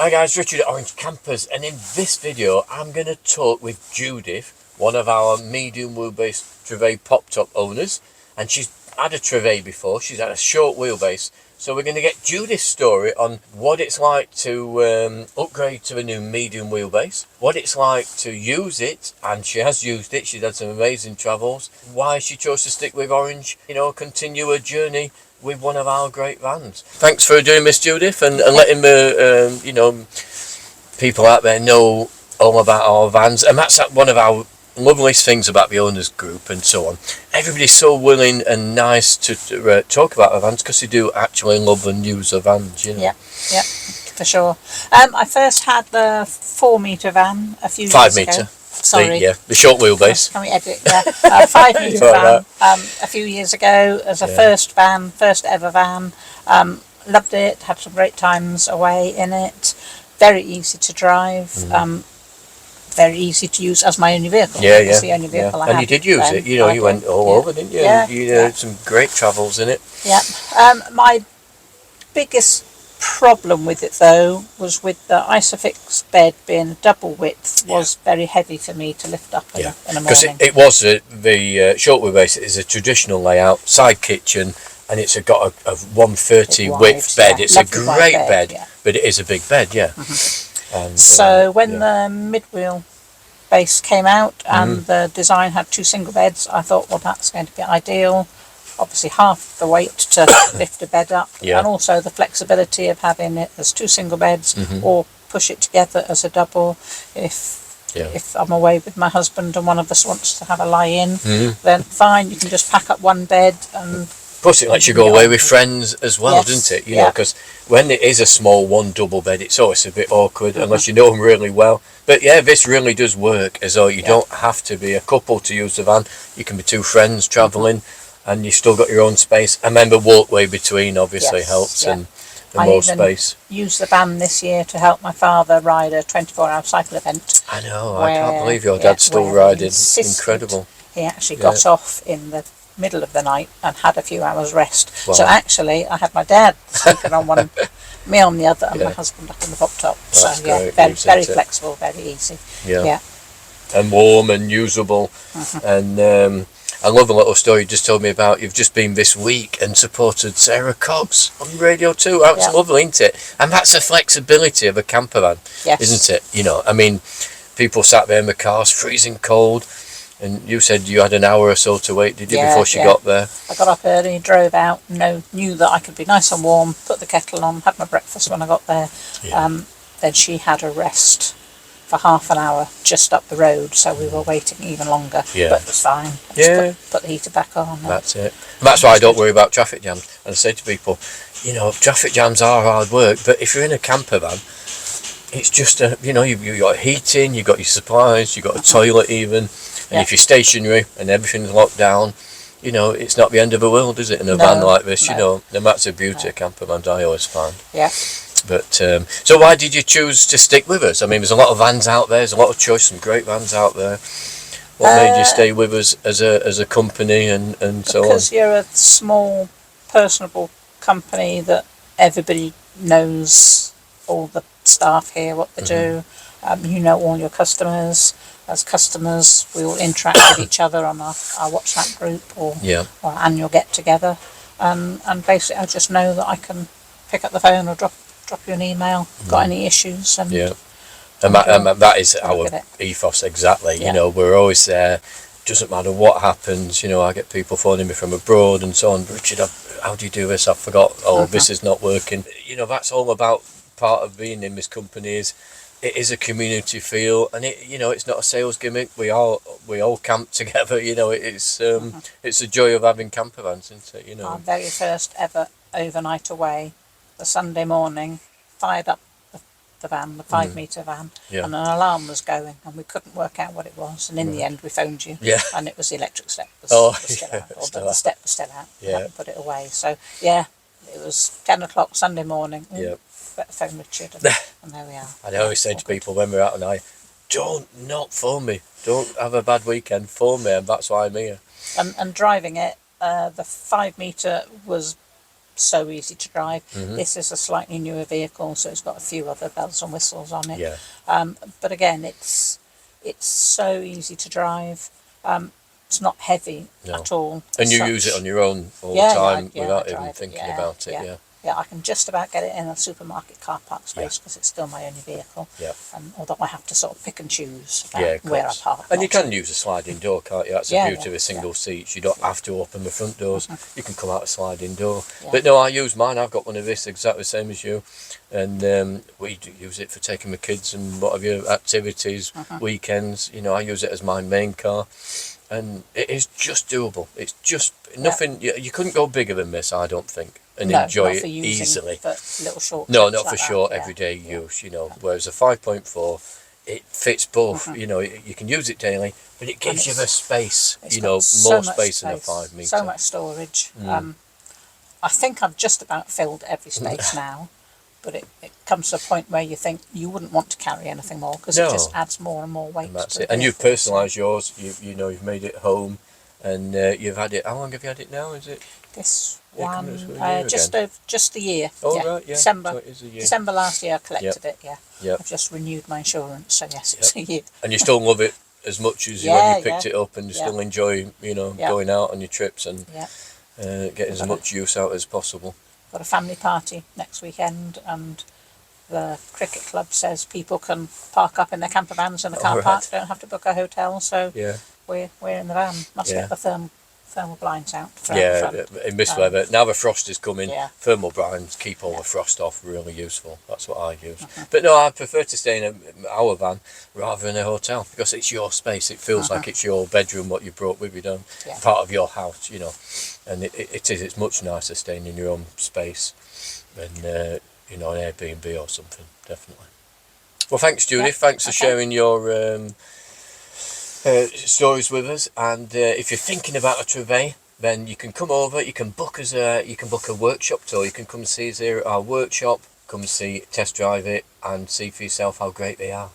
Hi guys, Richard at Orange Campers, and in this video I'm going to talk with Judith, one of our medium wheelbase Trouvaille pop-top owners, and she's had a Trouvaille before. She's had a short wheelbase, so we're going to get Judith's story on what it's like to upgrade to a new medium wheelbase, what it's like to use it, and she has used it. She's had some amazing travels, why she chose to stick with Orange, continue her journey with one of our great vans. Thanks for doing this, Judith, and letting the people out there know all about our vans. And that's one of our loveliest things about the owners group and so on. Everybody's so willing and nice to talk about our vans because they do actually love and use the vans. Yeah, for sure. I first had the 4-metre van a few years ago. 5 metre. Sorry. The short wheelbase. Can we edit? Yeah, 5-metre van a few years ago as a first ever van. Loved it, had some great times away in it. Very easy to drive, very easy to use as my only vehicle. It's the only vehicle I had. And you did use it, you went all over, didn't you? You had some great travels in it. Yeah. My biggest problem with it though was with the Isofix bed being double width was very heavy for me to lift up in a morning. Because it was the short wheelbase is a traditional layout, side kitchen, and it's got a 130 width bed. It's a great bed, but it is a big bed, And, so when the mid-wheel base came out and the design had 2 single beds, I thought, well, that's going to be ideal. Obviously half the weight to lift a bed up, and also the flexibility of having it as 2 single beds or push it together as a double. If I'm away with my husband and one of us wants to have a lie-in, then fine, you can just pack up one bed. And plus it lets you go away with friends as well, doesn't it? Because when it is a small one double bed, it's always a bit awkward unless you know them really well. But this really does work as though you don't have to be a couple to use the van. You can be 2 friends travelling, and you still got your own space. And then the walkway between obviously helps, and more space. I used the van this year to help my father ride a 24-hour cycle event. I know, I can't believe your dad's still riding. Incredible. He actually got off in the middle of the night and had a few hours rest. Wow. So actually I had my dad sleeping on one, me on the other, and my husband up in the pop top. So very flexible, very easy. And warm and usable. And I love a little story you just told me about. You've just been this week and supported Sarah Cox on Radio 2. That's lovely, isn't it? And that's the flexibility of a campervan, isn't it? I mean, people sat there in the cars, freezing cold, and you said you had an hour or so to wait, did you, before she got there? I got up early, drove out, knew that I could be nice and warm, put the kettle on, had my breakfast when I got there. Then she had a rest for half an hour just up the road, so we were waiting even longer, but it was fine. Put the heater back on. That's it. And that's why I don't worry about traffic jams. And I say to people, traffic jams are hard work, but if you're in a camper van, it's just you've got heating, you've got your supplies, you've got a toilet even, and if you're stationary and everything's locked down, it's not the end of the world, is it, in a van like this? And that's the beauty of camper vans, I always find. But so why did you choose to stick with us? I mean, there's a lot of vans out there. There's a lot of choice, some great vans out there. What made you stay with us as a company and so on? Because you're a small, personable company that everybody knows, all the staff here, what they do. All your customers. As customers, we all interact with each other on our WhatsApp group or our annual get-together. And basically, I just know that I can pick up the phone or drop you an email, got any issues. And that is our ethos, exactly. We're always there. Doesn't matter what happens. I get people phoning me from abroad and so on. Richard, how do you do this? I forgot. This is not working. That's all about part of being in this company is it is a community feel, and it's not a sales gimmick. We all camp together. It's the joy of having camper vans, isn't it? Our very first ever overnight away, the Sunday morning, fired up the van, the 5-metre van, and an alarm was going, and we couldn't work out what it was. And in the end, we phoned you, and it was the electric step was still out, or the step was still out. We hadn't put it away. So it was 10 o'clock Sunday morning. Better phone Richard, and there we are. I always say to people when we're out at night, don't not phone me. Don't have a bad weekend. Phone me, and that's why I'm here. And driving it, the 5-metre was so easy to drive. This is a slightly newer vehicle, so it's got a few other bells and whistles on it. Yeah. But again, it's so easy to drive. It's not heavy at all. And you use it on your own all the time without even thinking about it. Yeah. Yeah, I can just about get it in a supermarket car park space because it's still my only vehicle. Yeah. Although I have to sort of pick and choose about where I park. And you can use a sliding door, can't you? That's the beauty of a single seat. You don't have to open the front doors. You can come out a sliding door. Yeah. But no, I use mine. I've got one of this exactly the same as you. And we do use it for taking the kids and whatever activities, weekends. You know, I use it as my main car. And it is just doable. It's just nothing. You couldn't go bigger than this, I don't think, and enjoy it easily. For little short. No, not for short everyday use. You know, whereas a 5.4, it fits both. You know, you can use it daily, but it gives you the space. You know, more space than a 5 metre. So much storage. I think I've just about filled every space now. But it comes to a point where you think you wouldn't want to carry anything more because it just adds more and more weight. And that's it. And you've personalised yours. You know, you've made it home, and you've had it. How long have you had it now? Is it this one? Just the year. Oh right, yeah. December. So it is a year. December last year I collected it. Yeah. Yep. I've just renewed my insurance, so yes, it's a year. And you still love it as much as when you picked it up, and you still enjoy, you know, going out on your trips and getting as much use out as possible. Got a family party next weekend, and the cricket club says people can park up in their camper vans in the car park, don't have to book a hotel, so we're in the van. Must get the thermal blinds out. In this weather, now the frost is coming, thermal blinds keep all the frost off, really useful. That's what I use. But no, I prefer to stay in our van rather than a hotel, because it's your space. It feels like it's your bedroom, what you brought with you, part of your house, you know. And it's much nicer staying in your own space than you know, an Airbnb or something, definitely. Well, thanks, Judith. Thanks for sharing your stories with us. And if you're thinking about a Trouvaille, then you can come over. You can book a workshop tour. You can come see us here at our workshop. Come see, test drive it, and see for yourself how great they are.